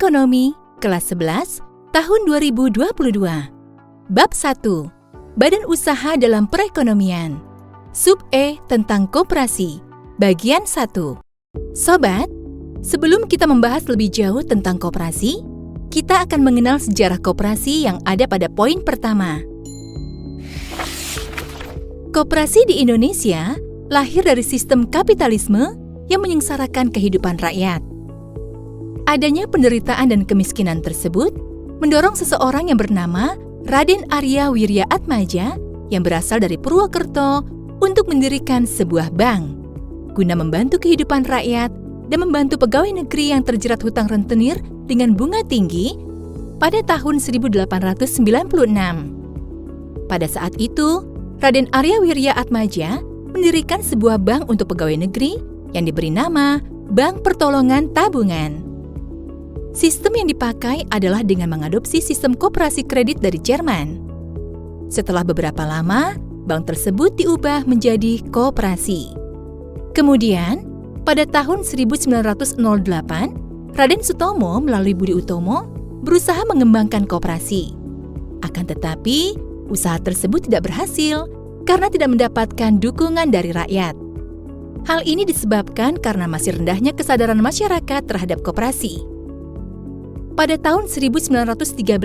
Ekonomi kelas 11 tahun 2022. Bab 1. Badan Usaha dalam Perekonomian. Sub E tentang koperasi. Bagian 1. Sobat, sebelum kita membahas lebih jauh tentang koperasi, kita akan mengenal sejarah koperasi yang ada pada poin pertama. Koperasi di Indonesia lahir dari sistem kapitalisme yang menyengsarakan kehidupan rakyat. Adanya penderitaan dan kemiskinan tersebut mendorong seseorang yang bernama Raden Arya Wirya-Atmaja yang berasal dari Purwokerto untuk mendirikan sebuah bank guna membantu kehidupan rakyat dan membantu pegawai negeri yang terjerat hutang rentenir dengan bunga tinggi pada tahun 1896. Pada saat itu, Raden Arya Wirya-Atmaja mendirikan sebuah bank untuk pegawai negeri yang diberi nama Bank Pertolongan Tabungan. Sistem yang dipakai adalah dengan mengadopsi sistem koperasi kredit dari Jerman. Setelah beberapa lama, bank tersebut diubah menjadi koperasi. Kemudian, pada tahun 1908, Raden Sutomo melalui Budi Utomo berusaha mengembangkan koperasi. Akan tetapi, usaha tersebut tidak berhasil karena tidak mendapatkan dukungan dari rakyat. Hal ini disebabkan karena masih rendahnya kesadaran masyarakat terhadap koperasi. Pada tahun 1913,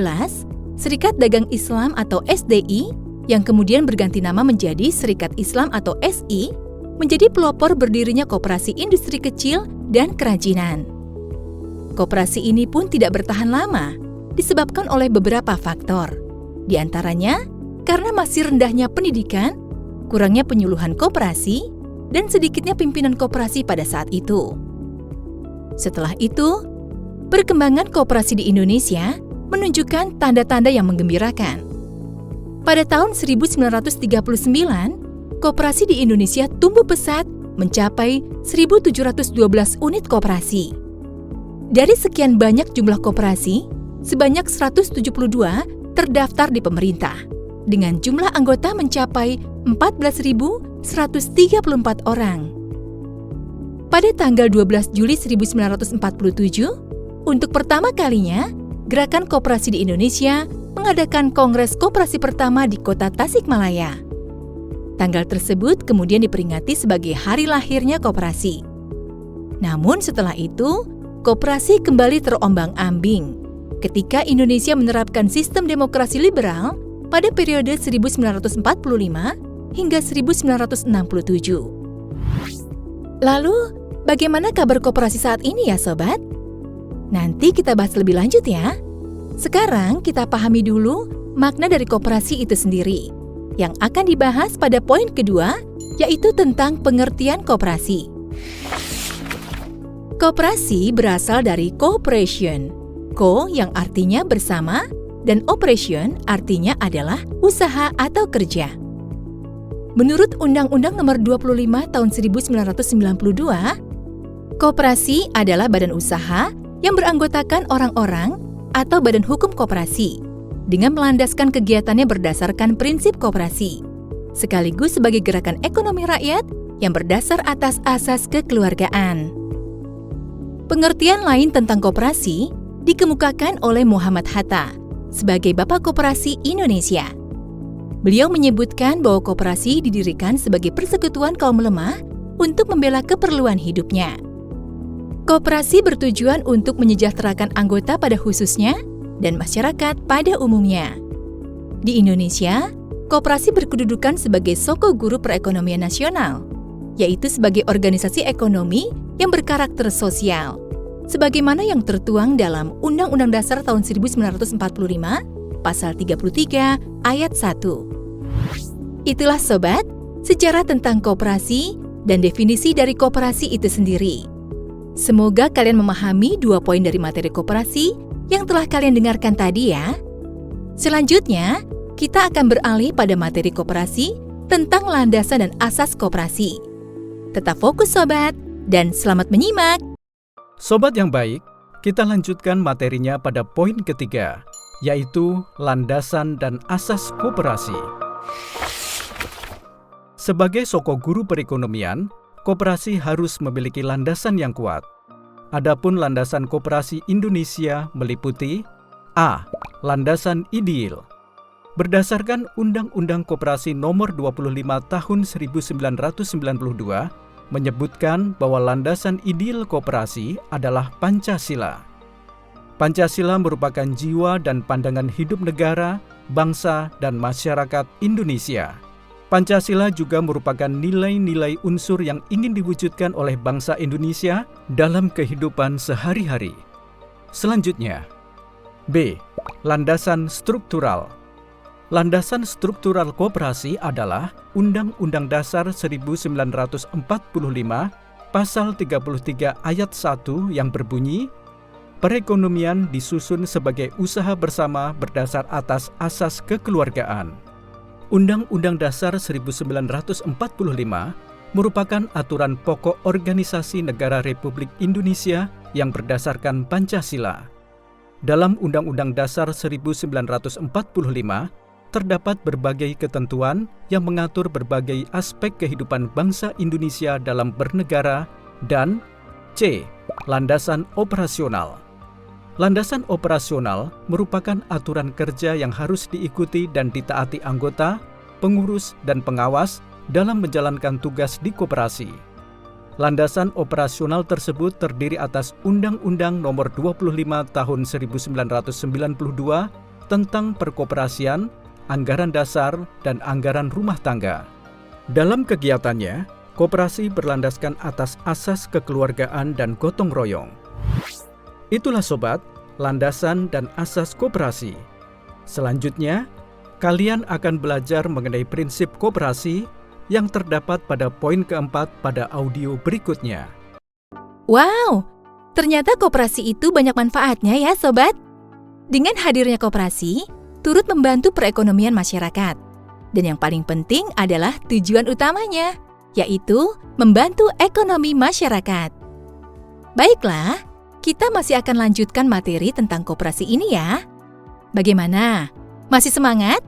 Serikat Dagang Islam atau SDI, yang kemudian berganti nama menjadi Serikat Islam atau SI, menjadi pelopor berdirinya koperasi industri kecil dan kerajinan. Koperasi ini pun tidak bertahan lama, disebabkan oleh beberapa faktor. Di antaranya, karena masih rendahnya pendidikan, kurangnya penyuluhan koperasi, dan sedikitnya pimpinan koperasi pada saat itu. Setelah itu, perkembangan koperasi di Indonesia menunjukkan tanda-tanda yang menggembirakan. Pada tahun 1939, koperasi di Indonesia tumbuh pesat mencapai 1.712 unit koperasi. Dari sekian banyak jumlah koperasi, sebanyak 172 terdaftar di pemerintah, dengan jumlah anggota mencapai 14.134 orang. Pada tanggal 12 Juli 1947, untuk pertama kalinya, Gerakan Koperasi di Indonesia mengadakan Kongres Koperasi pertama di kota Tasikmalaya. Tanggal tersebut kemudian diperingati sebagai hari lahirnya koperasi. Namun setelah itu, koperasi kembali terombang-ambing ketika Indonesia menerapkan sistem demokrasi liberal pada periode 1945 hingga 1967. Lalu, bagaimana kabar koperasi saat ini ya sobat? Nanti kita bahas lebih lanjut ya. Sekarang kita pahami dulu makna dari koperasi itu sendiri, yang akan dibahas pada poin kedua, yaitu tentang pengertian koperasi. Koperasi berasal dari cooperation. Co yang artinya bersama, dan operation artinya adalah usaha atau kerja. Menurut Undang-Undang Nomor 25 Tahun 1992, koperasi adalah badan usaha yang beranggotakan orang-orang atau badan hukum koperasi dengan melandaskan kegiatannya berdasarkan prinsip koperasi, sekaligus sebagai gerakan ekonomi rakyat yang berdasar atas asas kekeluargaan. Pengertian lain tentang koperasi dikemukakan oleh Muhammad Hatta sebagai Bapak Koperasi Indonesia. Beliau menyebutkan bahwa koperasi didirikan sebagai persekutuan kaum lemah untuk membela keperluan hidupnya. Koperasi bertujuan untuk menyejahterakan anggota pada khususnya dan masyarakat pada umumnya. Di Indonesia, koperasi berkedudukan sebagai soko guru perekonomian nasional, yaitu sebagai organisasi ekonomi yang berkarakter sosial, sebagaimana yang tertuang dalam Undang-Undang Dasar tahun 1945, Pasal 33, Ayat 1. Itulah sobat, sejarah tentang koperasi dan definisi dari koperasi itu sendiri. Semoga kalian memahami 2 poin dari materi koperasi yang telah kalian dengarkan tadi ya. Selanjutnya, kita akan beralih pada materi koperasi tentang landasan dan asas koperasi. Tetap fokus sobat, dan selamat menyimak. Sobat yang baik, kita lanjutkan materinya pada poin ketiga, yaitu landasan dan asas koperasi. Sebagai soko guru perekonomian, koperasi harus memiliki landasan yang kuat. Adapun landasan koperasi Indonesia meliputi A. Landasan ideal. Berdasarkan Undang-Undang Koperasi Nomor 25 Tahun 1992 menyebutkan bahwa landasan ideal koperasi adalah Pancasila. Pancasila merupakan jiwa dan pandangan hidup negara, bangsa, dan masyarakat Indonesia. Pancasila juga merupakan nilai-nilai unsur yang ingin diwujudkan oleh bangsa Indonesia dalam kehidupan sehari-hari. Selanjutnya, B. Landasan struktural. Landasan struktural koperasi adalah Undang-Undang Dasar 1945 Pasal 33 Ayat 1 yang berbunyi, perekonomian disusun sebagai usaha bersama berdasar atas asas kekeluargaan. Undang-Undang Dasar 1945 merupakan aturan pokok organisasi negara Republik Indonesia yang berdasarkan Pancasila. Dalam Undang-Undang Dasar 1945, terdapat berbagai ketentuan yang mengatur berbagai aspek kehidupan bangsa Indonesia dalam bernegara, dan C. Landasan operasional. Landasan operasional merupakan aturan kerja yang harus diikuti dan ditaati anggota, pengurus, dan pengawas dalam menjalankan tugas di koperasi. Landasan operasional tersebut terdiri atas Undang-Undang Nomor 25 Tahun 1992 tentang perkoperasian, anggaran dasar, dan anggaran rumah tangga. Dalam kegiatannya, koperasi berlandaskan atas asas kekeluargaan dan gotong royong. Itulah sobat, landasan dan asas koperasi. Selanjutnya, kalian akan belajar mengenai prinsip koperasi yang terdapat pada poin keempat pada audio berikutnya. Wow, ternyata koperasi itu banyak manfaatnya ya sobat. Dengan hadirnya koperasi, turut membantu perekonomian masyarakat. Dan yang paling penting adalah tujuan utamanya, yaitu membantu ekonomi masyarakat. Baiklah, kita masih akan lanjutkan materi tentang koperasi ini ya. Bagaimana? Masih semangat?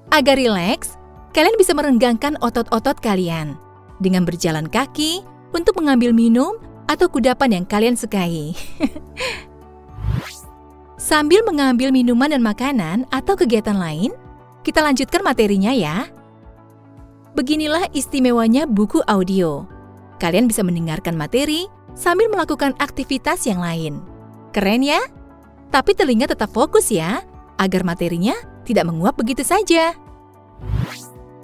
Agar rileks, kalian bisa merenggangkan otot-otot kalian dengan berjalan kaki untuk mengambil minum atau kudapan yang kalian sukai. Sambil mengambil minuman dan makanan atau kegiatan lain, kita lanjutkan materinya ya. Beginilah istimewanya buku audio. Kalian bisa mendengarkan materi sambil melakukan aktivitas yang lain. Keren ya? Tapi telinga tetap fokus ya, agar materinya tidak menguap begitu saja.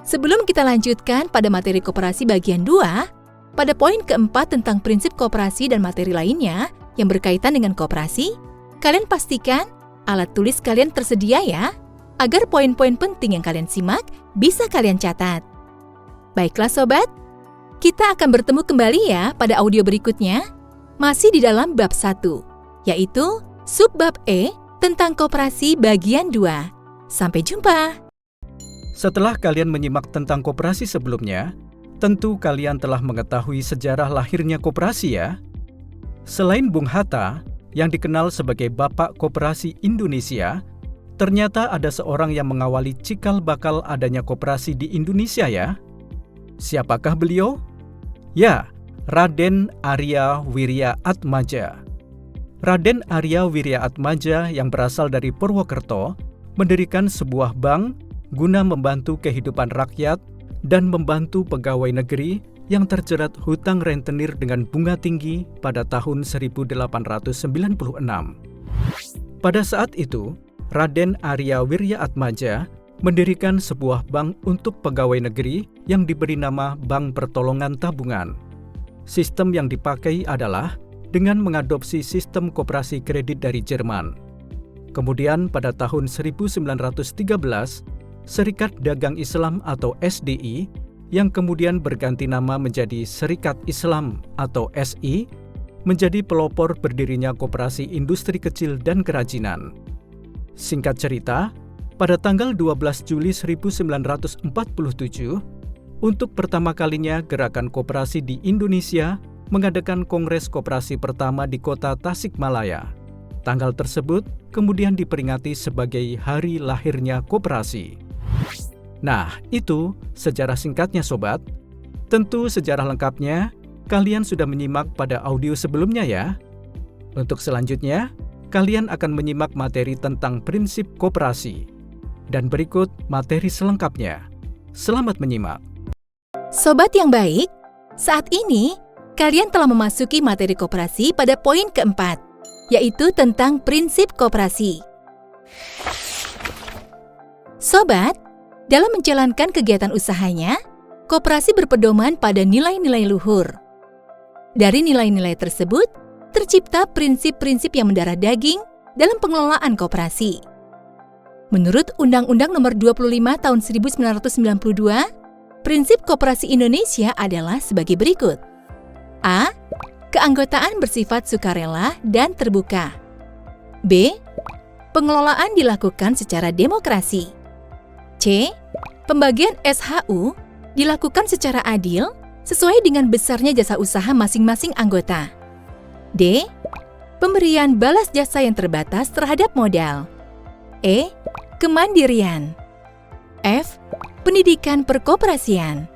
Sebelum kita lanjutkan pada materi koperasi bagian 2, pada poin keempat tentang prinsip koperasi dan materi lainnya yang berkaitan dengan koperasi, kalian pastikan alat tulis kalian tersedia ya, agar poin-poin penting yang kalian simak bisa kalian catat. Baiklah sobat, kita akan bertemu kembali ya pada audio berikutnya, masih di dalam bab 1, yaitu subbab E tentang koperasi bagian 2. Sampai jumpa! Setelah kalian menyimak tentang koperasi sebelumnya, tentu kalian telah mengetahui sejarah lahirnya koperasi ya. Selain Bung Hatta, yang dikenal sebagai Bapak Koperasi Indonesia, ternyata ada seorang yang mengawali cikal bakal adanya koperasi di Indonesia ya. Siapakah beliau? Ya, Raden Arya Wirya Atmaja. Raden Arya Wirya Atmaja yang berasal dari Purwokerto mendirikan sebuah bank guna membantu kehidupan rakyat dan membantu pegawai negeri yang terjerat hutang rentenir dengan bunga tinggi pada tahun 1896. Pada saat itu, Raden Arya Wirya Atmaja mendirikan sebuah bank untuk pegawai negeri yang diberi nama Bank Pertolongan Tabungan. Sistem yang dipakai adalah dengan mengadopsi sistem koperasi kredit dari Jerman. Kemudian pada tahun 1913, Serikat Dagang Islam atau SDI yang kemudian berganti nama menjadi Serikat Islam atau SI, menjadi pelopor berdirinya Koperasi Industri Kecil dan Kerajinan. Singkat cerita, pada tanggal 12 Juli 1947, untuk pertama kalinya gerakan koperasi di Indonesia mengadakan Kongres Koperasi pertama di kota Tasikmalaya. Tanggal tersebut kemudian diperingati sebagai hari lahirnya koperasi. Nah, itu sejarah singkatnya sobat. Tentu sejarah lengkapnya kalian sudah menyimak pada audio sebelumnya ya. Untuk selanjutnya, kalian akan menyimak materi tentang prinsip koperasi. Dan berikut materi selengkapnya. Selamat menyimak. Sobat yang baik, saat ini kalian telah memasuki materi koperasi pada poin keempat, yaitu tentang prinsip koperasi. Sobat, dalam menjalankan kegiatan usahanya, koperasi berpedoman pada nilai-nilai luhur. Dari nilai-nilai tersebut, tercipta prinsip-prinsip yang mendarah daging dalam pengelolaan koperasi. Menurut Undang-Undang Nomor 25 Tahun 1992, prinsip koperasi Indonesia adalah sebagai berikut. A. Keanggotaan bersifat sukarela dan terbuka. B. Pengelolaan dilakukan secara demokrasi. C. Pembagian SHU dilakukan secara adil sesuai dengan besarnya jasa usaha masing-masing anggota. D. Pemberian balas jasa yang terbatas terhadap modal. E. Kemandirian. F. Pendidikan perkoperasian.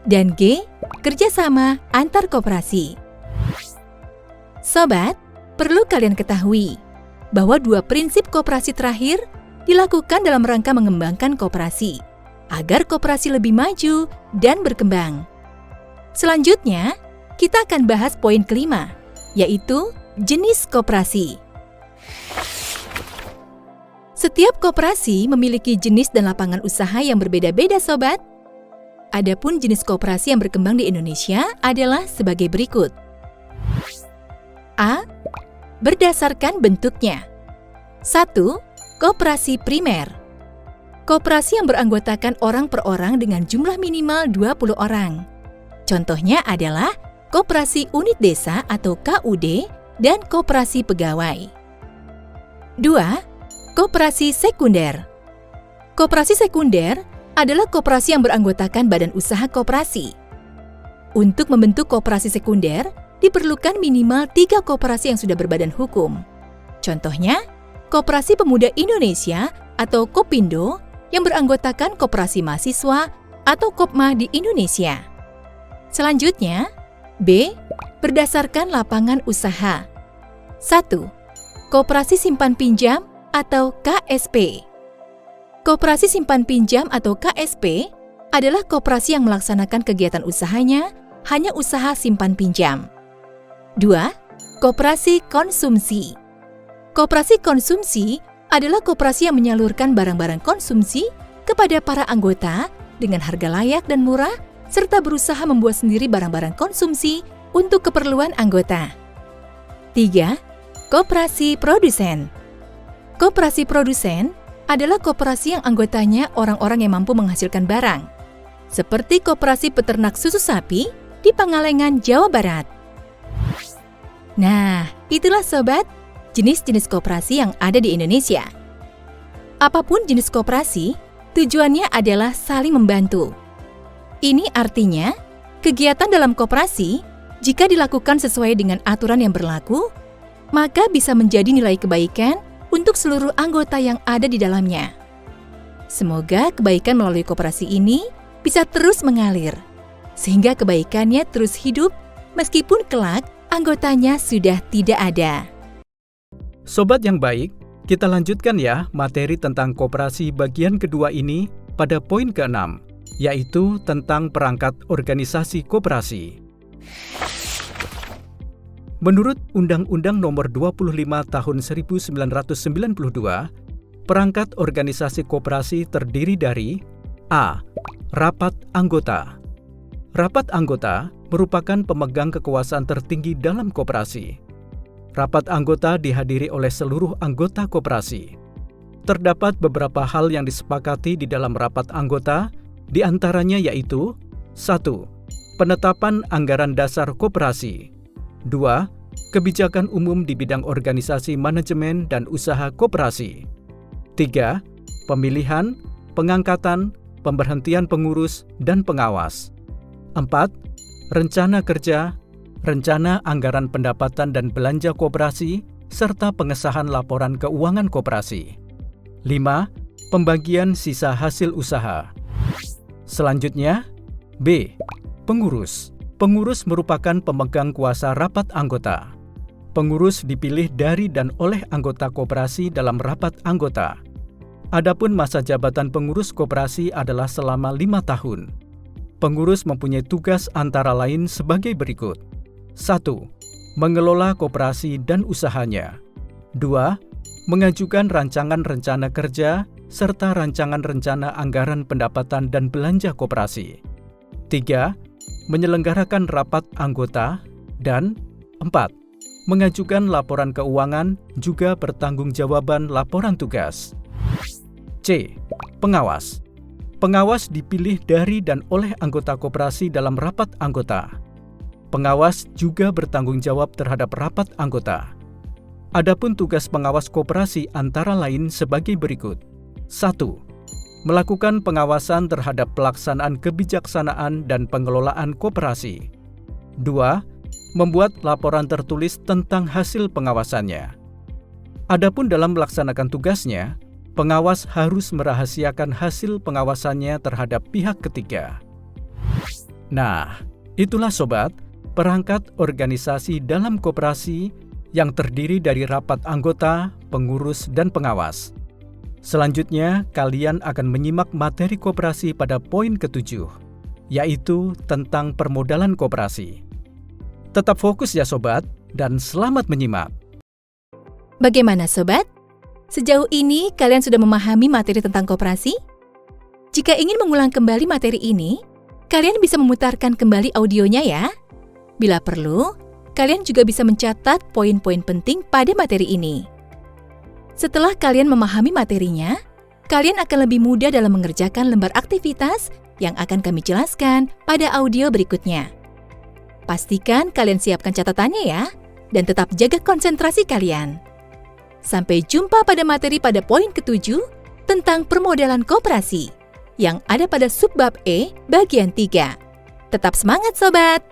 Dan G. Kerjasama antar koperasi. Sobat, perlu kalian ketahui bahwa dua prinsip koperasi terakhir dilakukan dalam rangka mengembangkan koperasi, agar koperasi lebih maju dan berkembang. Selanjutnya, kita akan bahas poin kelima, yaitu jenis koperasi. Setiap koperasi memiliki jenis dan lapangan usaha yang berbeda-beda, sobat. Adapun jenis koperasi yang berkembang di Indonesia adalah sebagai berikut. A. Berdasarkan bentuknya. 1. Koperasi primer. Koperasi yang beranggotakan orang per orang dengan jumlah minimal 20 orang. Contohnya adalah koperasi unit desa atau KUD dan koperasi pegawai. 2. Koperasi sekunder. Koperasi sekunder adalah koperasi yang beranggotakan badan usaha koperasi. Untuk membentuk koperasi sekunder, diperlukan minimal 3 koperasi yang sudah berbadan hukum. Contohnya, Koperasi Pemuda Indonesia atau Kopindo yang beranggotakan koperasi mahasiswa atau Kopma di Indonesia. Selanjutnya, B. Berdasarkan lapangan usaha. 1. Koperasi Simpan Pinjam atau KSP. Koperasi Simpan Pinjam atau KSP adalah koperasi yang melaksanakan kegiatan usahanya hanya usaha simpan pinjam. 2. Koperasi Konsumsi. Koperasi konsumsi adalah koperasi yang menyalurkan barang-barang konsumsi kepada para anggota dengan harga layak dan murah, serta berusaha membuat sendiri barang-barang konsumsi untuk keperluan anggota. 3. Koperasi Produsen. Koperasi produsen adalah koperasi yang anggotanya orang-orang yang mampu menghasilkan barang, seperti Koperasi Peternak Susu Sapi di Pangalengan, Jawa Barat. Nah, itulah sobat, jenis-jenis koperasi yang ada di Indonesia. Apapun jenis koperasi, tujuannya adalah saling membantu. Ini artinya, kegiatan dalam koperasi, jika dilakukan sesuai dengan aturan yang berlaku, maka bisa menjadi nilai kebaikan untuk seluruh anggota yang ada di dalamnya. Semoga kebaikan melalui koperasi ini bisa terus mengalir, sehingga kebaikannya terus hidup meskipun kelak anggotanya sudah tidak ada. Sobat yang baik, kita lanjutkan ya materi tentang koperasi bagian kedua ini pada poin ke-6, yaitu tentang perangkat organisasi koperasi. Menurut Undang-Undang Nomor 25 Tahun 1992, perangkat organisasi koperasi terdiri dari A. Rapat anggota. Rapat anggota merupakan pemegang kekuasaan tertinggi dalam koperasi. Rapat anggota dihadiri oleh seluruh anggota koperasi. Terdapat beberapa hal yang disepakati di dalam rapat anggota, di antaranya yaitu 1. Penetapan anggaran dasar koperasi. 2. Kebijakan umum di bidang organisasi manajemen dan usaha koperasi. 3. Pemilihan, pengangkatan, pemberhentian pengurus, dan pengawas. 4. Rencana kerja, rencana anggaran pendapatan dan belanja koperasi, serta pengesahan laporan keuangan koperasi. 5. Pembagian sisa hasil usaha. Selanjutnya, B. Pengurus. Pengurus merupakan pemegang kuasa rapat anggota. Pengurus dipilih dari dan oleh anggota koperasi dalam rapat anggota. Adapun masa jabatan pengurus koperasi adalah selama 5 tahun. Pengurus mempunyai tugas antara lain sebagai berikut. 1. Mengelola koperasi dan usahanya. 2. Mengajukan rancangan rencana kerja serta rancangan rencana anggaran pendapatan dan belanja koperasi. 3. Menyelenggarakan rapat anggota. Dan 4. Mengajukan laporan keuangan juga pertanggungjawaban laporan tugas. C. Pengawas. Pengawas dipilih dari dan oleh anggota koperasi dalam rapat anggota. Pengawas juga bertanggung jawab terhadap rapat anggota. Adapun tugas pengawas koperasi antara lain sebagai berikut. 1. Melakukan pengawasan terhadap pelaksanaan kebijaksanaan dan pengelolaan koperasi. 2. Membuat laporan tertulis tentang hasil pengawasannya. Adapun dalam melaksanakan tugasnya, pengawas harus merahasiakan hasil pengawasannya terhadap pihak ketiga. Nah, itulah sobat, perangkat organisasi dalam koperasi yang terdiri dari rapat anggota, pengurus, dan pengawas. Selanjutnya, kalian akan menyimak materi koperasi pada poin ke-7, yaitu tentang permodalan koperasi. Tetap fokus ya sobat, dan selamat menyimak. Bagaimana sobat? Sejauh ini kalian sudah memahami materi tentang koperasi? Jika ingin mengulang kembali materi ini, kalian bisa memutarkan kembali audionya ya. Bila perlu, kalian juga bisa mencatat poin-poin penting pada materi ini. Setelah kalian memahami materinya, kalian akan lebih mudah dalam mengerjakan lembar aktivitas yang akan kami jelaskan pada audio berikutnya. Pastikan kalian siapkan catatannya ya, dan tetap jaga konsentrasi kalian. Sampai jumpa pada materi pada poin ke-7 tentang permodalan koperasi yang ada pada subbab E bagian 3. Tetap semangat sobat!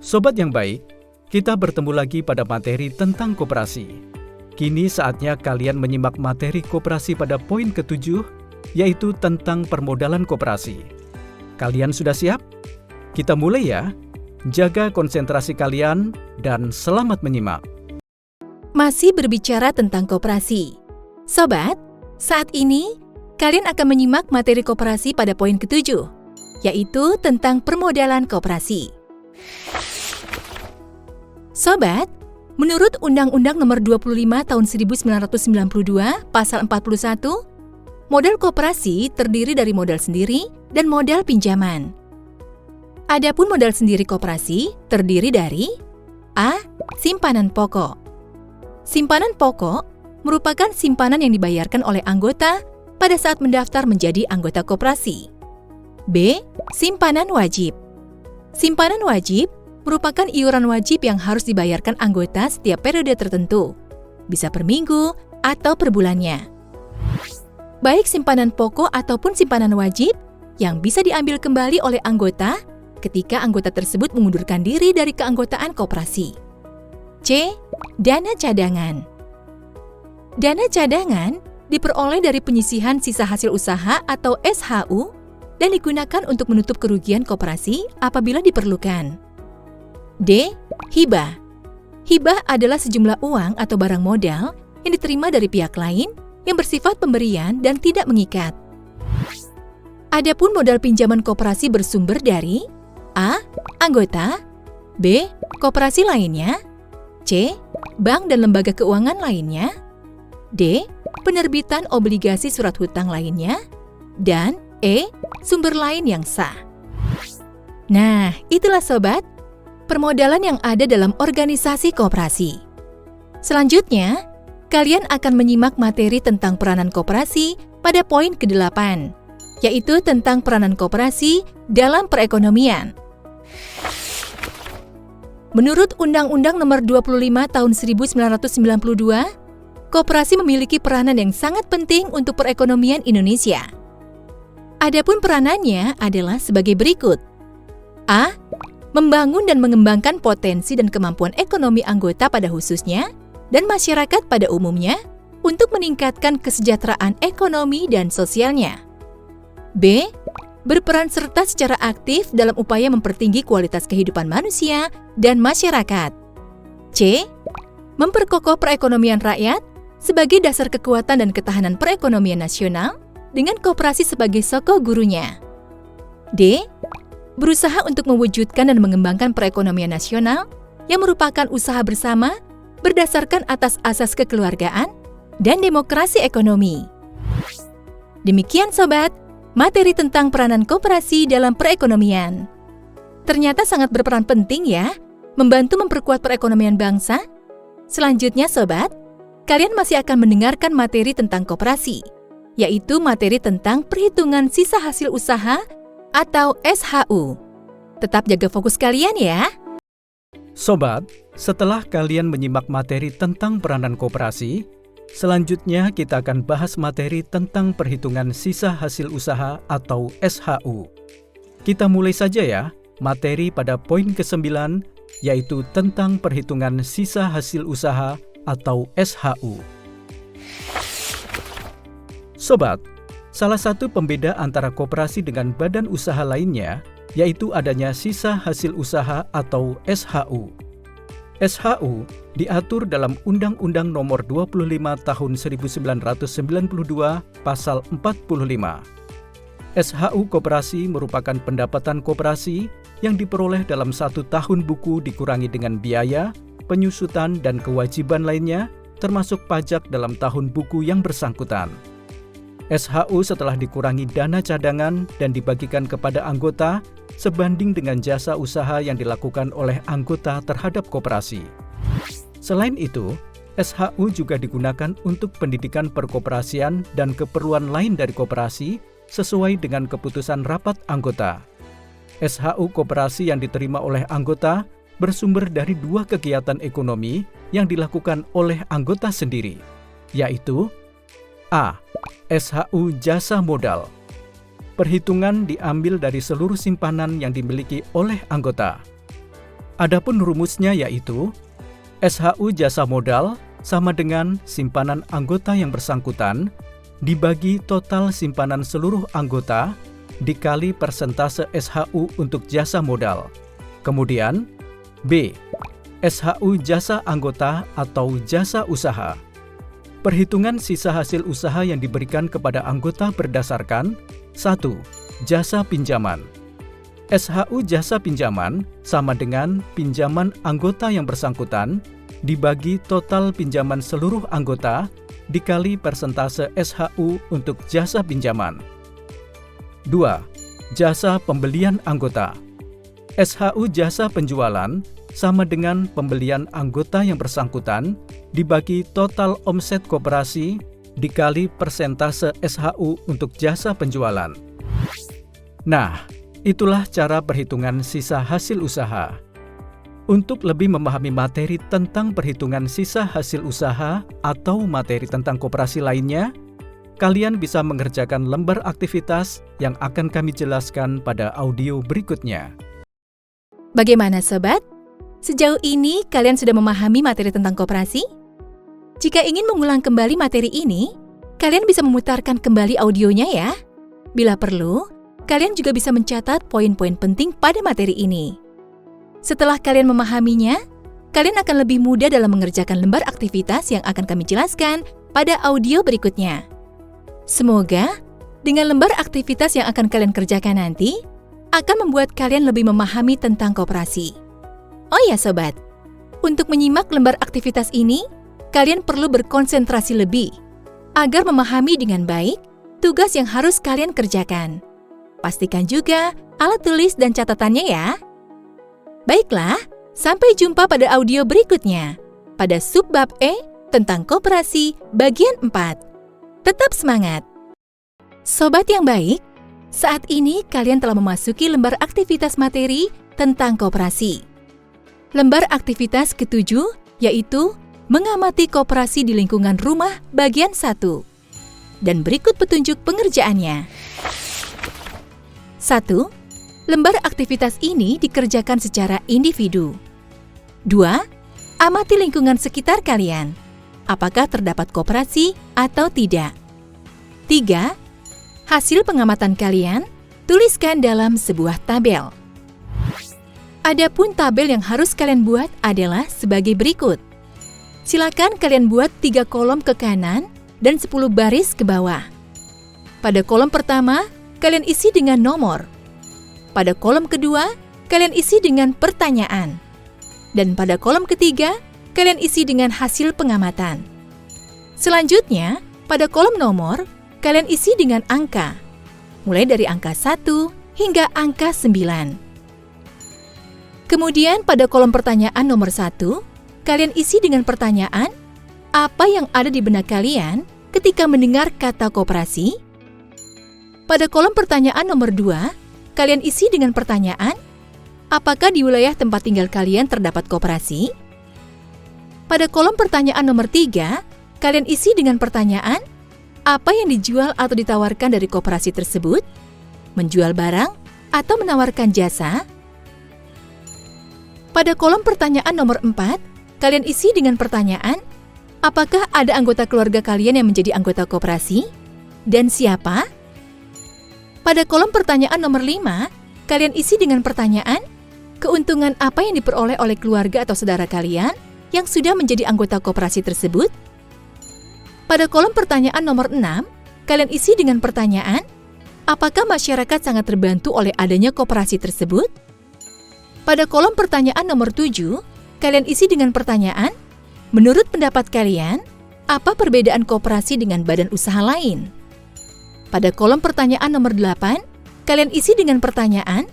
Sobat yang baik, kita bertemu lagi pada materi tentang koperasi. Kini saatnya kalian menyimak materi koperasi pada poin ke-7, yaitu tentang permodalan koperasi. Kalian sudah siap? Kita mulai ya. Jaga konsentrasi kalian dan selamat menyimak. Masih berbicara tentang koperasi. Sobat, saat ini kalian akan menyimak materi koperasi pada poin ke-7, yaitu tentang permodalan koperasi. Sobat, menurut Undang-Undang Nomor 25 Tahun 1992, Pasal 41, modal koperasi terdiri dari modal sendiri dan modal pinjaman. Adapun modal sendiri koperasi terdiri dari A. Simpanan pokok. Simpanan pokok merupakan simpanan yang dibayarkan oleh anggota pada saat mendaftar menjadi anggota koperasi. B. Simpanan wajib. Simpanan wajib merupakan iuran wajib yang harus dibayarkan anggota setiap periode tertentu, bisa per minggu atau per bulannya. Baik simpanan pokok ataupun simpanan wajib yang bisa diambil kembali oleh anggota ketika anggota tersebut mengundurkan diri dari keanggotaan koperasi. C. Dana cadangan. Dana cadangan diperoleh dari penyisihan sisa hasil usaha atau SHU dan digunakan untuk menutup kerugian koperasi apabila diperlukan. D. Hibah. Hibah adalah sejumlah uang atau barang modal yang diterima dari pihak lain yang bersifat pemberian dan tidak mengikat. Adapun modal pinjaman koperasi bersumber dari A. Anggota. B. Koperasi lainnya. C. Bank dan lembaga keuangan lainnya. D. Penerbitan obligasi surat hutang lainnya. Dan E. Sumber lain yang sah. Nah, itulah sobat, permodalan yang ada dalam organisasi koperasi. Selanjutnya, kalian akan menyimak materi tentang peranan koperasi pada poin ke-8, yaitu tentang peranan koperasi dalam perekonomian. Menurut Undang-Undang Nomor 25 Tahun 1992, koperasi memiliki peranan yang sangat penting untuk perekonomian Indonesia. Adapun peranannya adalah sebagai berikut. A. Membangun dan mengembangkan potensi dan kemampuan ekonomi anggota pada khususnya dan masyarakat pada umumnya untuk meningkatkan kesejahteraan ekonomi dan sosialnya. B. berperan serta secara aktif dalam upaya mempertinggi kualitas kehidupan manusia dan masyarakat. C. Memperkokoh perekonomian rakyat sebagai dasar kekuatan dan ketahanan perekonomian nasional dengan koperasi sebagai soko gurunya. D. Berusaha untuk mewujudkan dan mengembangkan perekonomian nasional yang merupakan usaha bersama berdasarkan atas asas kekeluargaan dan demokrasi ekonomi. Demikian Sobat, materi tentang peranan koperasi dalam perekonomian. Ternyata sangat berperan penting ya, membantu memperkuat perekonomian bangsa. Selanjutnya Sobat, kalian masih akan mendengarkan materi tentang koperasi, yaitu materi tentang perhitungan sisa hasil usaha atau SHU. Tetap jaga fokus kalian ya. Sobat, setelah kalian menyimak materi tentang peranan koperasi, selanjutnya kita akan bahas materi tentang perhitungan sisa hasil usaha atau SHU. Kita mulai saja ya, materi pada poin ke-9, yaitu tentang perhitungan sisa hasil usaha atau SHU. Sobat, salah satu pembeda antara koperasi dengan badan usaha lainnya, yaitu adanya sisa hasil usaha atau SHU. SHU diatur dalam Undang-Undang Nomor 25 Tahun 1992 Pasal 45. SHU koperasi merupakan pendapatan koperasi yang diperoleh dalam 1 tahun buku dikurangi dengan biaya, penyusutan dan kewajiban lainnya, termasuk pajak dalam tahun buku yang bersangkutan. SHU setelah dikurangi dana cadangan dan dibagikan kepada anggota sebanding dengan jasa usaha yang dilakukan oleh anggota terhadap koperasi. Selain itu, SHU juga digunakan untuk pendidikan perkoperasian dan keperluan lain dari koperasi sesuai dengan keputusan rapat anggota. SHU koperasi yang diterima oleh anggota bersumber dari 2 kegiatan ekonomi yang dilakukan oleh anggota sendiri, yaitu A. SHU jasa modal. Perhitungan diambil dari seluruh simpanan yang dimiliki oleh anggota. Adapun rumusnya yaitu SHU jasa modal sama dengan simpanan anggota yang bersangkutan dibagi total simpanan seluruh anggota dikali persentase SHU untuk jasa modal. Kemudian B. SHU jasa anggota atau jasa usaha. Perhitungan sisa hasil usaha yang diberikan kepada anggota berdasarkan 1. Jasa pinjaman. SHU jasa pinjaman sama dengan pinjaman anggota yang bersangkutan dibagi total pinjaman seluruh anggota dikali persentase SHU untuk jasa pinjaman. 2. Jasa pembelian anggota. SHU jasa penjualan sama dengan pembelian anggota yang bersangkutan dibagi total omset koperasi dikali persentase SHU untuk jasa penjualan. Nah, itulah cara perhitungan sisa hasil usaha. Untuk lebih memahami materi tentang perhitungan sisa hasil usaha atau materi tentang koperasi lainnya, kalian bisa mengerjakan lembar aktivitas yang akan kami jelaskan pada audio berikutnya. Bagaimana Sobat? Sejauh ini kalian sudah memahami materi tentang koperasi? Jika ingin mengulang kembali materi ini, kalian bisa memutarkan kembali audionya ya. Bila perlu, kalian juga bisa mencatat poin-poin penting pada materi ini. Setelah kalian memahaminya, kalian akan lebih mudah dalam mengerjakan lembar aktivitas yang akan kami jelaskan pada audio berikutnya. Semoga dengan lembar aktivitas yang akan kalian kerjakan nanti, akan membuat kalian lebih memahami tentang koperasi. Oh ya Sobat, untuk menyimak lembar aktivitas ini, kalian perlu berkonsentrasi lebih agar memahami dengan baik tugas yang harus kalian kerjakan. Pastikan juga alat tulis dan catatannya ya. Baiklah, sampai jumpa pada audio berikutnya pada subbab E tentang koperasi bagian 4. Tetap semangat! Sobat yang baik, saat ini kalian telah memasuki lembar aktivitas materi tentang koperasi. Lembar aktivitas ke-7 yaitu mengamati koperasi di lingkungan rumah bagian 1. Dan berikut petunjuk pengerjaannya. 1. Lembar aktivitas ini dikerjakan secara individu. 2. Amati lingkungan sekitar kalian. Apakah terdapat koperasi atau tidak? 3. Hasil pengamatan kalian tuliskan dalam sebuah tabel. Adapun tabel yang harus kalian buat adalah sebagai berikut. Silakan kalian buat 3 kolom ke kanan dan 10 baris ke bawah. Pada kolom pertama, kalian isi dengan nomor. Pada kolom kedua, kalian isi dengan pertanyaan. Dan pada kolom ketiga, kalian isi dengan hasil pengamatan. Selanjutnya, pada kolom nomor, kalian isi dengan angka. Mulai dari angka 1 hingga angka 9. Kemudian pada kolom pertanyaan nomor 1, kalian isi dengan pertanyaan, apa yang ada di benak kalian ketika mendengar kata koperasi? Pada kolom pertanyaan nomor 2, kalian isi dengan pertanyaan, apakah di wilayah tempat tinggal kalian terdapat koperasi? Pada kolom pertanyaan nomor 3, kalian isi dengan pertanyaan, apa yang dijual atau ditawarkan dari koperasi tersebut? Menjual barang atau menawarkan jasa? Pada kolom pertanyaan nomor 4, kalian isi dengan pertanyaan, apakah ada anggota keluarga kalian yang menjadi anggota koperasi? Dan siapa? Pada kolom pertanyaan nomor 5, kalian isi dengan pertanyaan, keuntungan apa yang diperoleh oleh keluarga atau saudara kalian yang sudah menjadi anggota koperasi tersebut? Pada kolom pertanyaan nomor 6, kalian isi dengan pertanyaan, apakah masyarakat sangat terbantu oleh adanya koperasi tersebut? Pada kolom pertanyaan nomor 7, kalian isi dengan pertanyaan, menurut pendapat kalian, apa perbedaan koperasi dengan badan usaha lain? Pada kolom pertanyaan nomor 8, kalian isi dengan pertanyaan,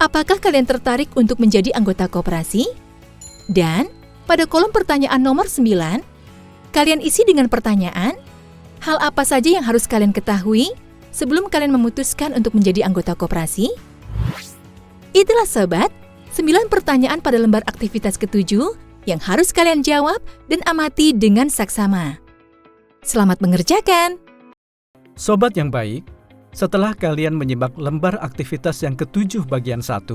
apakah kalian tertarik untuk menjadi anggota koperasi? Dan pada kolom pertanyaan nomor 9, kalian isi dengan pertanyaan, hal apa saja yang harus kalian ketahui sebelum kalian memutuskan untuk menjadi anggota koperasi? Itulah sobat, 9 pertanyaan pada lembar aktivitas ke-7 yang harus kalian jawab dan amati dengan saksama. Selamat mengerjakan! Sobat yang baik, setelah kalian menyimak lembar aktivitas yang ke-7 bagian 1,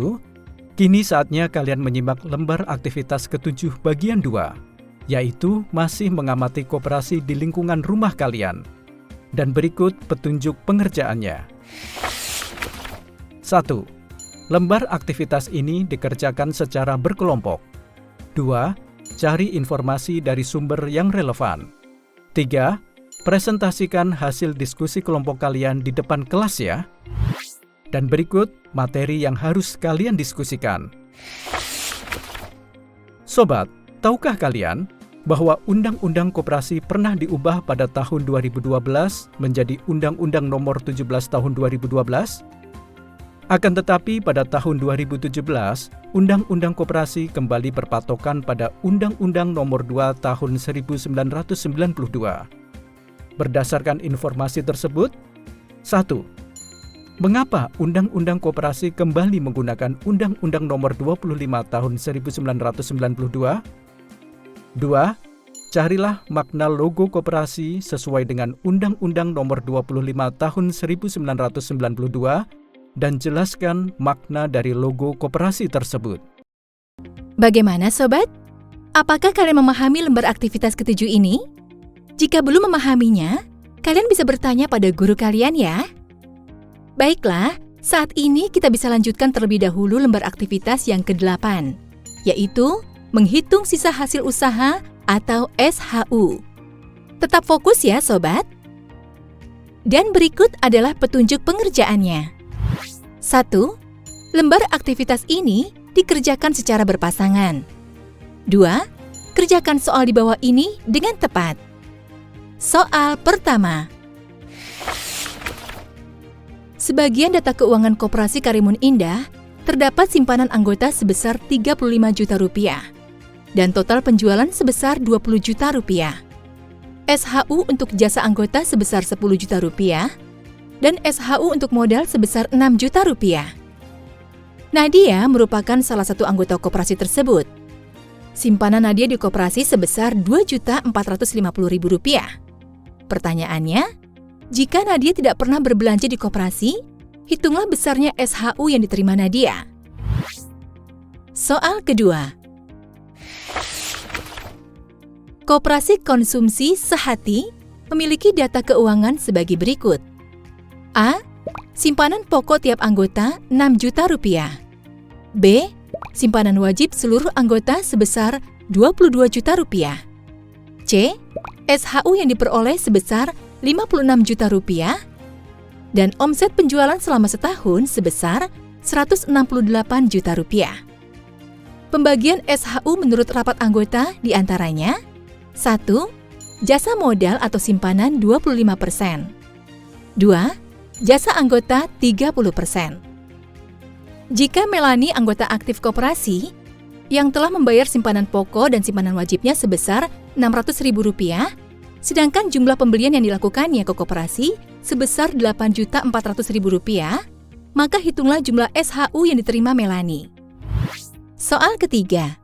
kini saatnya kalian menyimak lembar aktivitas ke-7 bagian 2, yaitu masih mengamati koperasi di lingkungan rumah kalian. Dan berikut petunjuk pengerjaannya. 1. Lembar aktivitas ini dikerjakan secara berkelompok. 2. Cari informasi dari sumber yang relevan. 3. Presentasikan hasil diskusi kelompok kalian di depan kelas ya. Dan berikut materi yang harus kalian diskusikan. Sobat, tahukah kalian bahwa Undang-Undang Koperasi pernah diubah pada tahun 2012 menjadi Undang-Undang Nomor 17 Tahun 2012? Akan tetapi pada tahun 2017, Undang-Undang Koperasi kembali berpatokan pada Undang-Undang Nomor 2 Tahun 1992. Berdasarkan informasi tersebut, 1. Mengapa Undang-Undang Koperasi kembali menggunakan Undang-Undang Nomor 25 Tahun 1992? 2. Carilah makna logo koperasi sesuai dengan Undang-Undang Nomor 25 Tahun 1992 dan jelaskan makna dari logo koperasi tersebut. Bagaimana sobat? Apakah kalian memahami lembar aktivitas ke-7 ini? Jika belum memahaminya, kalian bisa bertanya pada guru kalian ya. Baiklah, saat ini kita bisa lanjutkan terlebih dahulu lembar aktivitas yang ke-8, yaitu menghitung sisa hasil usaha atau SHU. Tetap fokus ya sobat. Dan berikut adalah petunjuk pengerjaannya. 1. Lembar aktivitas ini dikerjakan secara berpasangan. 2. Kerjakan soal di bawah ini dengan tepat. Soal pertama. Sebagian data keuangan Koperasi Karimun Indah terdapat simpanan anggota sebesar Rp35 juta dan total penjualan sebesar Rp20 juta. SHU untuk jasa anggota sebesar Rp10 juta dan SHU untuk modal sebesar Rp6 juta. Nadia merupakan salah satu anggota koperasi tersebut. Simpanan Nadia di koperasi sebesar Rp2.450.000. Pertanyaannya, jika Nadia tidak pernah berbelanja di koperasi, hitunglah besarnya SHU yang diterima Nadia. Soal kedua. Koperasi Konsumsi Sehati memiliki data keuangan sebagai berikut. A. Simpanan pokok tiap anggota 6 juta rupiah. B. Simpanan wajib seluruh anggota sebesar 22 juta rupiah. C. SHU yang diperoleh sebesar 56 juta rupiah. Dan omset penjualan selama setahun sebesar 168 juta rupiah. Pembagian SHU menurut rapat anggota diantaranya 1. Jasa modal atau simpanan 25%. 2. Jasa anggota 30%. Jika Melani anggota aktif koperasi yang telah membayar simpanan pokok dan simpanan wajibnya sebesar Rp600.000, sedangkan jumlah pembelian yang dilakukannya ke koperasi sebesar Rp8.400.000, maka hitunglah jumlah SHU yang diterima Melani. Soal ketiga.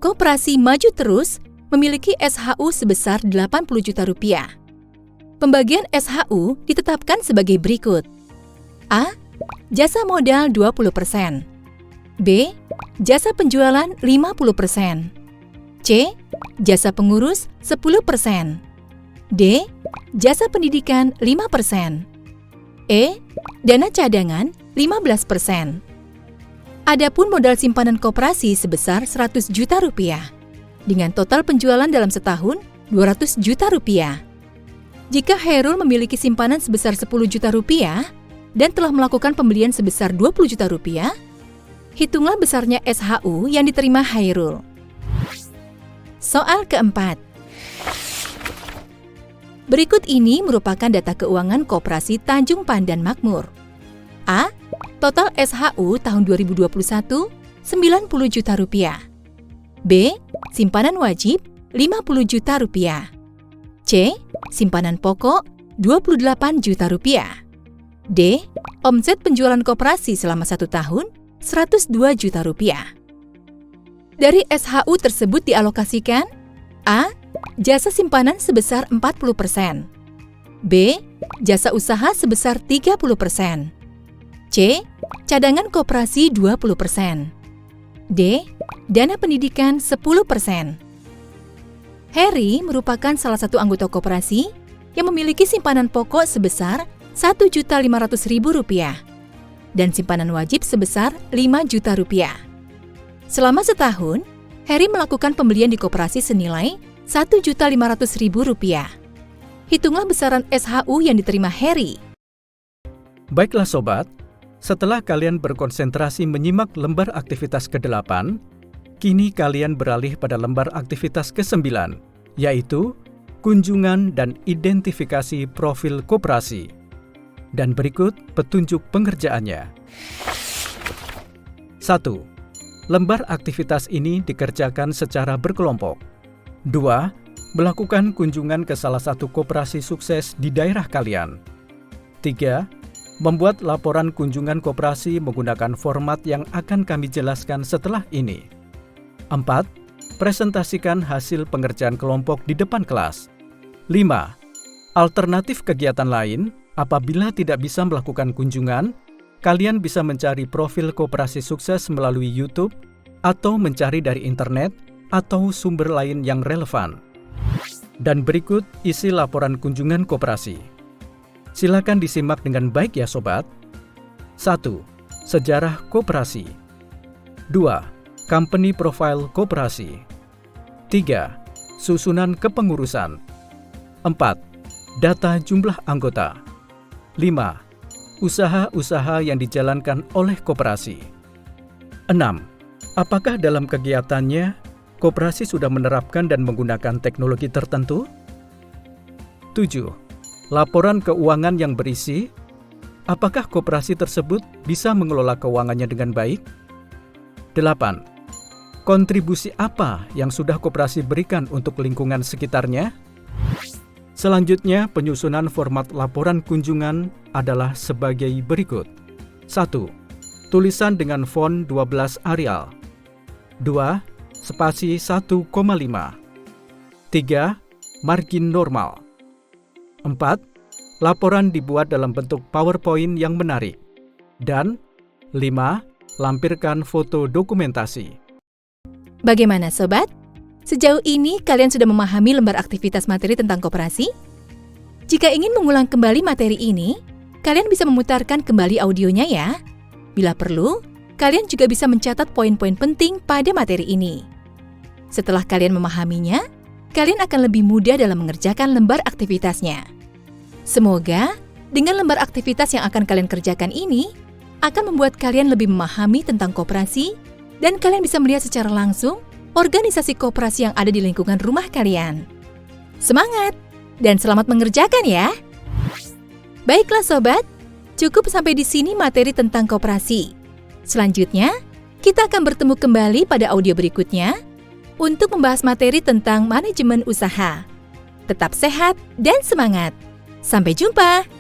Koperasi Maju Terus memiliki SHU sebesar Rp80 juta. Pembagian SHU ditetapkan sebagai berikut. A. Jasa modal 20%. B. Jasa penjualan 50%. C. Jasa pengurus 10%. D. Jasa pendidikan 5%. E. Dana cadangan 15%. Adapun modal simpanan koperasi sebesar Rp100 juta dengan total penjualan dalam setahun Rp200 juta. Jika Hairul memiliki simpanan sebesar Rp10 juta dan telah melakukan pembelian sebesar Rp20 juta, hitunglah besarnya SHU yang diterima Hairul. Soal keempat. Berikut ini merupakan data keuangan Koperasi Tanjung Pandan Makmur. A. Total SHU tahun 2021 Rp90 juta. B. Simpanan wajib Rp50 juta. C. Simpanan pokok Rp28 juta. D. Omset penjualan koperasi selama 1 tahun Rp102 juta. Dari SHU tersebut dialokasikan A. Jasa simpanan sebesar 40%. B. Jasa usaha sebesar 30%. C. Cadangan koperasi 20%. D. Dana pendidikan 10%. Heri merupakan salah satu anggota koperasi yang memiliki simpanan pokok sebesar Rp1.500.000 dan simpanan wajib sebesar Rp5 juta. Selama setahun, Heri melakukan pembelian di koperasi senilai Rp1.500.000. Hitunglah besaran SHU yang diterima Heri. Baiklah sobat, setelah kalian berkonsentrasi menyimak lembar aktivitas ke-8, kini kalian beralih pada lembar aktivitas ke-9, yaitu kunjungan dan identifikasi profil koperasi. Dan berikut petunjuk pengerjaannya. 1. Lembar aktivitas ini dikerjakan secara berkelompok. 2. Melakukan kunjungan ke salah satu koperasi sukses di daerah kalian. 3. Membuat laporan kunjungan koperasi menggunakan format yang akan kami jelaskan setelah ini. 4. Presentasikan hasil pengerjaan kelompok di depan kelas. 5. Alternatif kegiatan lain, apabila tidak bisa melakukan kunjungan, kalian bisa mencari profil koperasi sukses melalui YouTube atau mencari dari internet atau sumber lain yang relevan. Dan berikut isi laporan kunjungan koperasi. Silakan disimak dengan baik ya sobat. 1. Sejarah koperasi. 2. Company profile koperasi. 3. Susunan kepengurusan. 4. Data jumlah anggota. 5. Usaha-usaha yang dijalankan oleh koperasi. 6. Apakah dalam kegiatannya, koperasi sudah menerapkan dan menggunakan teknologi tertentu? 7. Laporan keuangan yang berisi, apakah koperasi tersebut bisa mengelola keuangannya dengan baik? 8. Kontribusi apa yang sudah koperasi berikan untuk lingkungan sekitarnya? Selanjutnya, penyusunan format laporan kunjungan adalah sebagai berikut. 1. Tulisan dengan font 12 Arial. 2. Spasi 1,5. 3. Margin normal. 4. Laporan dibuat dalam bentuk PowerPoint yang menarik. Dan 5. Lampirkan foto dokumentasi. Bagaimana sobat? Sejauh ini kalian sudah memahami lembar aktivitas materi tentang koperasi? Jika ingin mengulang kembali materi ini, kalian bisa memutarkan kembali audionya ya. Bila perlu, kalian juga bisa mencatat poin-poin penting pada materi ini. Setelah kalian memahaminya, kalian akan lebih mudah dalam mengerjakan lembar aktivitasnya. Semoga, dengan lembar aktivitas yang akan kalian kerjakan ini, akan membuat kalian lebih memahami tentang koperasi, dan kalian bisa melihat secara langsung organisasi koperasi yang ada di lingkungan rumah kalian. Semangat! Dan selamat mengerjakan ya! Baiklah sobat, cukup sampai di sini materi tentang koperasi. Selanjutnya, kita akan bertemu kembali pada audio berikutnya untuk membahas materi tentang manajemen usaha. Tetap sehat dan semangat! Sampai jumpa!